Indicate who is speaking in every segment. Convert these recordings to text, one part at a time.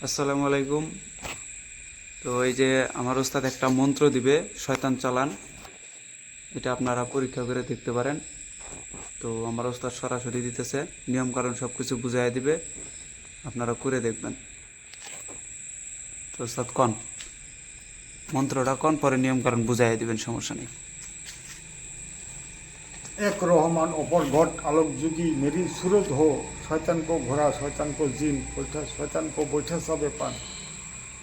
Speaker 1: আসসালামু আলাইকুম। তো এই যে আমার ওস্তাদ একটা মন্ত্র দিবে, শয়তান চালান। এটা আপনারা পরীক্ষা করে দেখতে পারেন। তো আমার ওস্তাদ সরাসরি দিতেছে, নিয়ম কারণ সব কিছু বুঝাই দিবে, আপনারা করে দেখবেন। তো ওস্তাদ কন মন্ত্রটা কন, পরে নিয়ম কারণ বুঝাই দিবেন, সমস্যা নেই।
Speaker 2: एक रहमान अपर घट आलोक जुगी मेरी सूरत हो शैतान को घोड़ा शैतान को जिन बैठा शैतान को बैठा सबे पान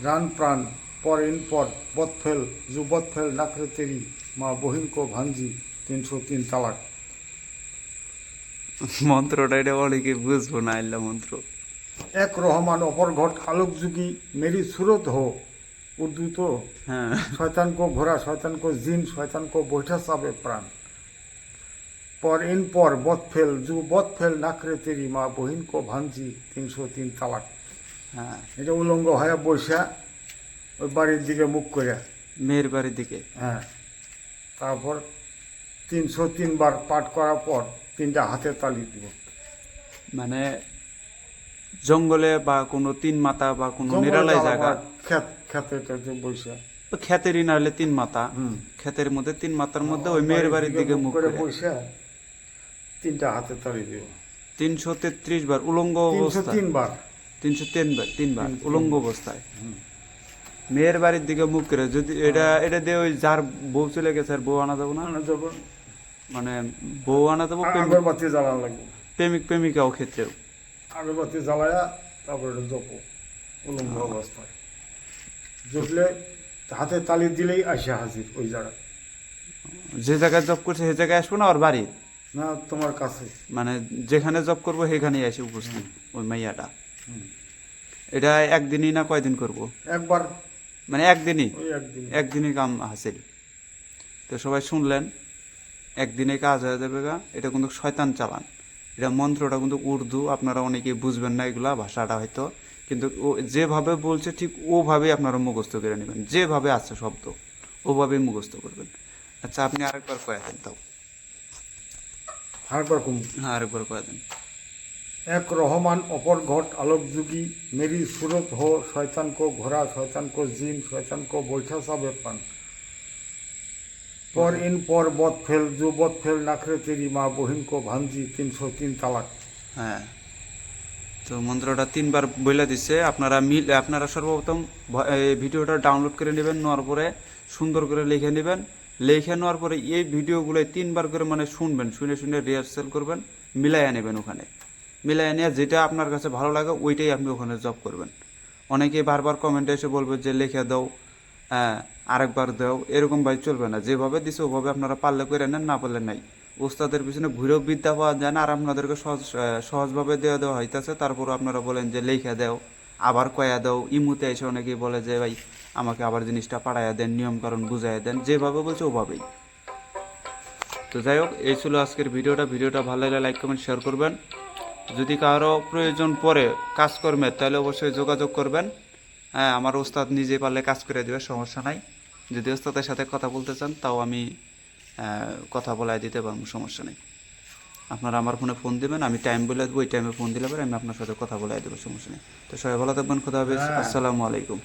Speaker 2: रान प्राण पर इन पर बद फेल जो बद फेल नाकरे तेरी माँ बहिन को भांजी 303 तालाक।
Speaker 1: মন্ত্রটা এটা অনেকে বুঝবো না, আল্লাহ মন্ত্র।
Speaker 2: एक रहमान अपर घट आलोक जुगी मेरी सूरत हो उर्दू तो
Speaker 1: হ্যাঁ,
Speaker 2: शैतान को घोड़ा शैतान को जिन शैतान को बैठा सबे प्राण पर इन पर बद फेल जो बद फेल नाकरे तेरी माँ बहिन को भांजी 303 तालाक।
Speaker 1: হ্যাঁ,
Speaker 2: এটা উলঙ্গ হয়ে বসে ওই বাড়ির দিকে মুখ করে,
Speaker 1: মেয়ের বাড়ির দিকে।
Speaker 2: হ্যাঁ, তারপর 303 বার পাঠ করার পর 3টা হাতে তালি দিব।
Speaker 1: মানে জঙ্গলে বা কোনো তিন মাথা বা কোনো নিরালাই জায়গা,
Speaker 2: খেতে বসে
Speaker 1: তো ক্ষেতেরই না হলে তিন মাথা, ক্ষেতের মধ্যে তিন মাথার মধ্যে ওই মেয়ের বাড়ির দিকে মুখ করে
Speaker 2: বসে 3টা হাতে তালি দিব।
Speaker 1: 333 বার উলঙ্গ অবস্থায়,
Speaker 2: 303 বার
Speaker 1: 303 বার উলঙ্গ অবস্থায় মেয়ের বাড়ির দিকে মুখ করে। যদি এটা দিয়ে ওই যার বউ চলে গেছে আর বউ আনা যাবো না,
Speaker 2: যখন
Speaker 1: মানে বউ আনা যাবো,
Speaker 2: আগরবাতি জ্বালানো লাগবে,
Speaker 1: প্রেমিক প্রেমিকাও ক্ষেত্রেও।
Speaker 2: আগরবাতি জ্বালায়া তারপরে জপো উলঙ্গ অবস্থায়। জপলে হাতে তালি দিলেই আসে হাজির ওই জায়গায়,
Speaker 1: যে জায়গায় জব করছে সেই জায়গায় আসবো না, আর বাড়ি
Speaker 2: না তোমার কাছে।
Speaker 1: মানে যেখানে জব করবো সেখানেই এসে উপস্থিত ওই মাইয়াটা। এটা একদিনই না কয়দিন করব?
Speaker 2: একবার,
Speaker 1: মানে একদিনই,
Speaker 2: ওই একদিন।
Speaker 1: একদিনই কাম হাসিল। তো সবাই শুনলেন, একদিনে কাজ হয়ে যাবে গা। এটা কিন্তু শয়তান চালান, এটা মন্ত্রটা কিন্তু উর্দু, আপনারা অনেকেই বুঝবেন না এগুলা ভাষাটা হয়তো, কিন্তু ও যেভাবে বলছে ঠিক ওভাবেই আপনারা মুখস্থ করে নেবেন, যেভাবে আছে শব্দ ওভাবেই মুখস্থ করবেন। আচ্ছা, আপনি আরেকবার কয়ে দেন তাও।
Speaker 2: হারবার কম।
Speaker 1: হ্যাঁ, আরেকবার কয়ে দেন।
Speaker 2: एक रहमान अपर घट आलोक जुगी मेरी सूरत हो शैतान को घोड़ा शैतान को जिन शैतान को बैठा सबे पान पर इन पर बद फेल जो बद फेल नाकरे तेरी माँ बहिन को भांजी 303 तालाक।
Speaker 1: হ্যাঁ, তো মন্ত্রটা 3 বার বলে দিচ্ছে। আপনারা সর্বপ্রথম এই ভিডিওটা ডাউনলোড করে নেবেন, নেওয়ার পরে সুন্দর করে লিখে নেবেন। লিখে নেওয়ার পরে এই ভিডিওগুলো 3 বার করে মানে শুনবেন, শুনে শুনে রিহার্সাল করবেন, মিলাইয়া নেবেন। ওখানে মিলাইয়া নিয়ে যেটা আপনার কাছে ভালো লাগে ওইটাই আপনি ওখানে জব করবেন। অনেকেই বারবার কমেন্টে এসে বলবে যে লিখে দাও, হ্যাঁ আরেকবার দাও, এরকম ভাই চলবে না। যেভাবে দিছে ওভাবে আপনারা পারলে করে নেন, না পারলে নাই। ওস্তাদের পিছনে ঘুরেও বিদ্যা পাওয়া যায় না, আর আপনাদেরকে সহজভাবে দেওয়া হইতেছে, তারপরও আপনারা বলেন যে লেখা দাও, আবার কয়া দাও। ইমুতে এসে অনেকেই বলে যে ভাই আমাকে আবার জিনিসটা পাঠাইয়া দেন, নিয়ম কারণ বুঝাইয়া দেন। যেভাবে বলছে ওভাবেই। তো যাই হোক, এই ছিল আজকের ভিডিওটা ভালো লাগলে লাইক কমেন্ট শেয়ার করবেন। যদি কারো প্রয়োজন পড়ে কাজকর্মের, তাহলে অবশ্যই যোগাযোগ করবেন। হ্যাঁ, আমার ওস্তাদ নিজে পারলে কাজ করে দেবে, সমস্যা নাই। যদি ওস্তাদের সাথে কথা বলতে চান তাও আমি কথা বলাই দিতে পারবো, সমস্যা নেই। আপনারা আমার ফোনে ফোন দেবেন, আমি টাইম বলে দেবো, ওই টাইমে ফোন দিলে পরে আমি আপনার সাথে কথা বলাই দেবো, সমস্যা নেই। তো সবাই ভালো থাকবেন, খোদা হাফেজ, আসসালামু আলাইকুম।